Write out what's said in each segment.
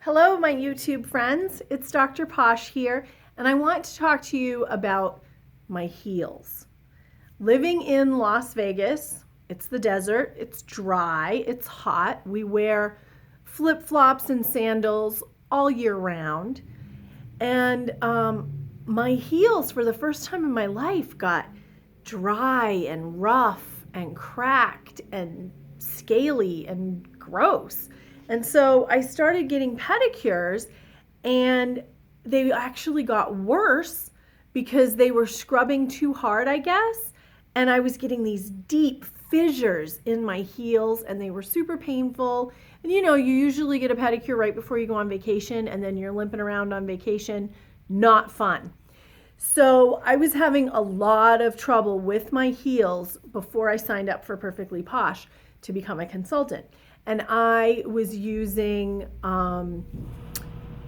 Hello, my YouTube friends. It's Dr. Posh here, and I want to talk to you about my heels. Living in Las Vegas, it's the desert, it's dry, it's hot. We wear flip-flops and sandals all year round. And my heels, for the first time in my life, got dry and rough and cracked and scaly and gross. And so I started getting pedicures, and they actually got worse because they were scrubbing too hard, I guess. And I was getting these deep fissures in my heels, and they were super painful. And you know, you usually get a pedicure right before you go on vacation, and then you're limping around on vacation. Not fun. So I was having a lot of trouble with my heels before I signed up for Perfectly Posh to become a consultant. And I was using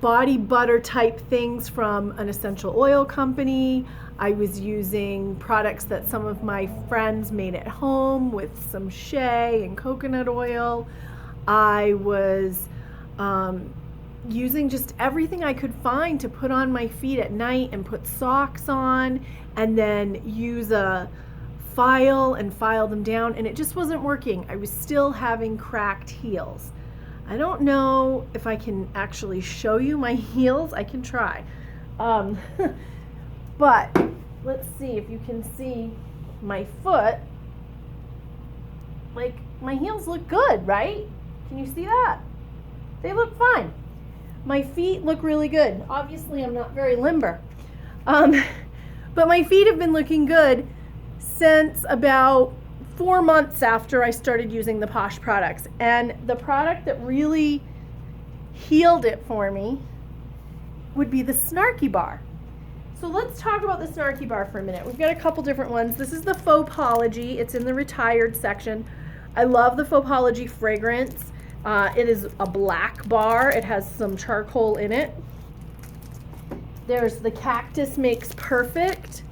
body butter type things from an essential oil company. I was using products that some of my friends made at home with some shea and coconut oil. I was using just everything I could find to put on my feet at night and put socks on, and then use a file and file them down, and it just wasn't working. I was still having cracked heels. I don't know if I can actually show you my heels. I can try. But let's see if you can see my foot. Like, my heels look good, right? Can you see that? They look fine. My feet look really good. Obviously, I'm not very limber. But my feet have been looking good since about 4 months after I started using the Posh products. And the product that really healed it for me would be the Snarky bar. So let's talk about the Snarky bar for a minute. We've got a couple different ones. This is the Faux-pology. It's in the retired section. I love the Faux-pology fragrance. It is a black bar. It has some charcoal in it. There's the Cactus Makes Perfect.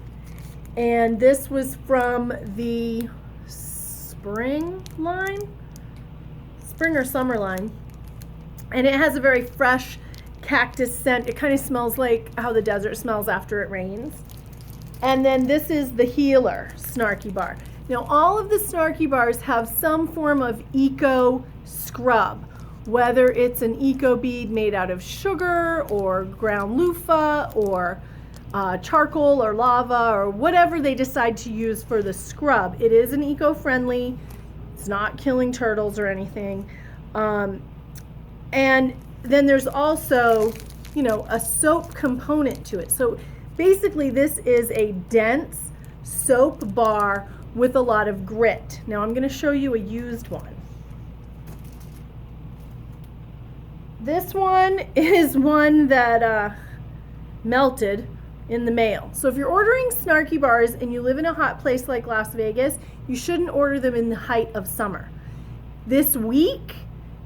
And this was from the spring line, spring or summer line. And it has a very fresh cactus scent. It kind of smells like how the desert smells after it rains. And then this is the Healer Snarky bar. Now, all of the Snarky bars have some form of eco scrub, whether it's an eco bead made out of sugar or ground loofah or charcoal or lava or whatever they decide to use for the scrub. It is an eco-friendly. It's not killing turtles or anything. And then there's also, you know, a soap component to it. So basically this is a dense soap bar with a lot of grit. Now I'm going to show you a used one. This one is one that melted in the mail. So if you're ordering Snarky bars and you live in a hot place like Las Vegas, you shouldn't order them in the height of summer. This week,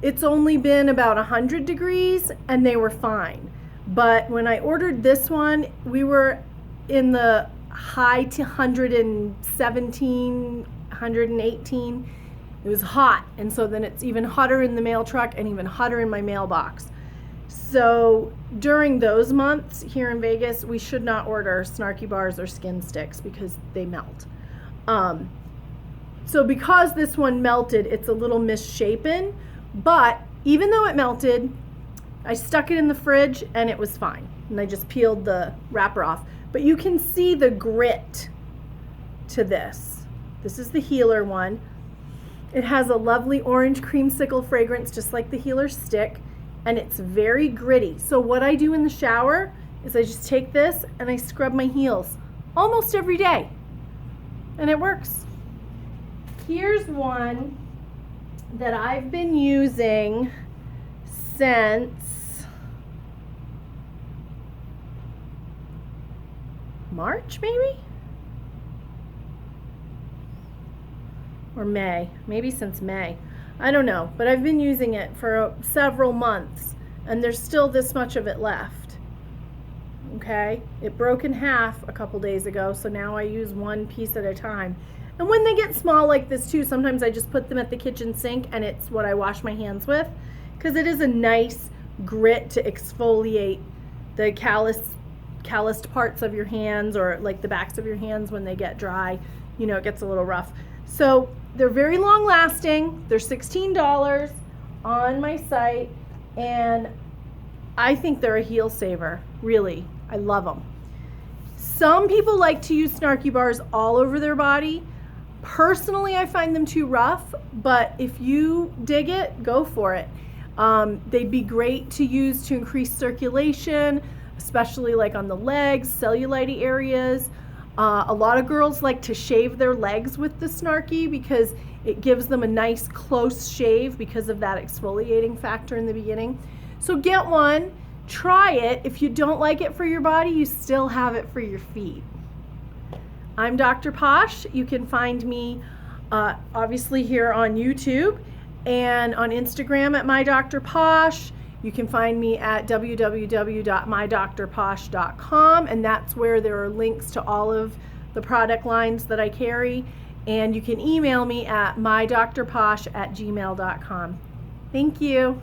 it's only been about 100 degrees and they were fine. But when I ordered this one, we were in the high to 117, 118. It was hot, and so then it's even hotter in the mail truck and even hotter in my mailbox. So during those months here in Vegas, we should not order Snarky bars or skin sticks because they melt. So because this one melted, it's a little misshapen, but even though it melted, I stuck it in the fridge and it was fine. And I just peeled the wrapper off. But you can see the grit to this. This is the Healer one. It has a lovely orange creamsicle fragrance, just like the Healer stick. And it's very gritty. So what I do in the shower is I just take this and I scrub my heels almost every day. And it works. Here's one that I've been using since March, maybe? Or May, maybe since May. I don't know, but I've been using it for several months and there's still this much of it left. Okay, it broke in half a couple days ago, so now I use one piece at a time. And when they get small like this too, sometimes I just put them at the kitchen sink and it's what I wash my hands with, because it is a nice grit to exfoliate the calloused parts of your hands, or like the backs of your hands when they get dry. You know, it gets a little rough. So they're very long lasting. They're $16 on my site, and I think they're a heel saver. Really, I love them. Some people like to use Snarky bars all over their body. Personally, I find them too rough, but if you dig it, go for it. They'd be great to use to increase circulation, especially like on the legs, cellulite areas. A lot of girls like to shave their legs with the Snarky because it gives them a nice close shave because of that exfoliating factor in the beginning. So get one, try it. If you don't like it for your body, you still have it for your feet. I'm Dr. Posh. You can find me obviously here on YouTube and on Instagram at MyDrPosh. You can find me at www.mydrposh.com, and that's where there are links to all of the product lines that I carry. And you can email me at mydrposh@gmail.com. Thank you.